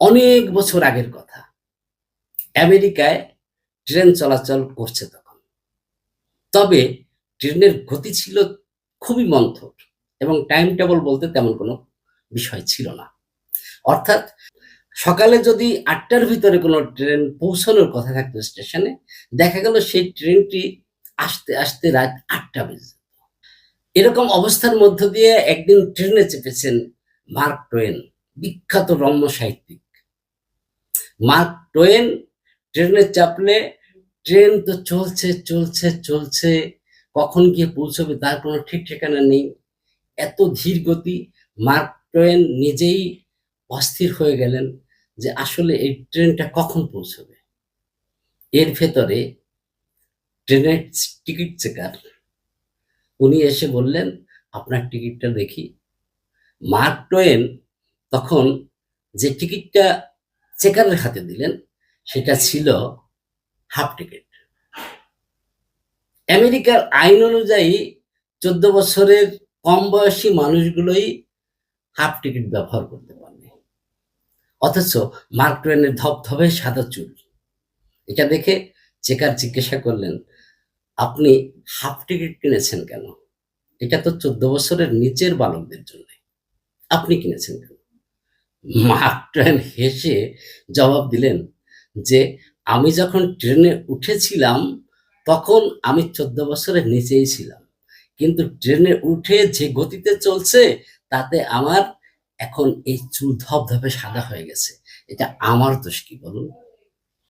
অনেক বছর আগের কথা। আমেরিকায় ট্রেন চলাচল করছে তখন। তবে ট্রেনের গতি ছিল খুবই মন্থর এবং টাইম টেবল বলতে তেমন কোনো বিষয় ছিল না। অর্থাৎ সকালে যদি ৮টার ভিতরে কোনো ট্রেন পৌঁছানোর কথা থাকতো স্টেশনে, দেখা গেল সেই ট্রেনটি আসতে, আসতে রাত ৮টা বেজে যেত। এরকম অবস্থার মধ্য দিয়ে একদিন ট্রেনে চেপেছেন মার্ক টোয়েন, বিখ্যাত রম্য সাহিত্যিক। মার্ক টোয়েন ট্রেনে চাপলে ট্রেন তো চলছে, চলছে, চলছে। কখন গিয়ে পৌঁছবে তার কোনো ঠিক ঠিকানা নেই। এত ধীর গতি, মার্ক টোয়েন নিজেই অস্থির হয়ে গেলেন যে আসলে এই ট্রেনটা কখন পৌঁছবে। এর ভেতরে ট্রেনের টিকিট চেকার উনি এসে বললেন, আপনার টিকিটটা দেখি। মার্ক টোয়েন তখন যে টিকিটটা চেকারের হাতে দিলেন সেটা ছিল হাফ টিকিট। আমেরিকার আইন অনুযায়ী 14 বছরের কম বয়সী মানুষগুলোই হাফ টিকিট ব্যবহার করতে পারবে। অথচ মার্ক টোয়েনের ধবধবে সাদা চুল। এটা দেখে চেকার জিজ্ঞাসা করলেন, আপনি হাফ টিকিট কিনেছেন কেন? এটা তো 14 বছরের নিচের বালকদের জন্য, আপনি কিনেছেন কেন? মার্ক টোয়েন হেসে জবাব দিলেন যে আমি যখন ট্রেনে উঠেছিলাম তখন আমি 14 বছরের নিচেই ছিলাম, কিন্তু ট্রেনে উঠে যে গতিতে চলছে তাতে আমার এখন এই চুল ধবধবে সাদা হয়ে গেছে। এটা আমার দোষ কি বলুন?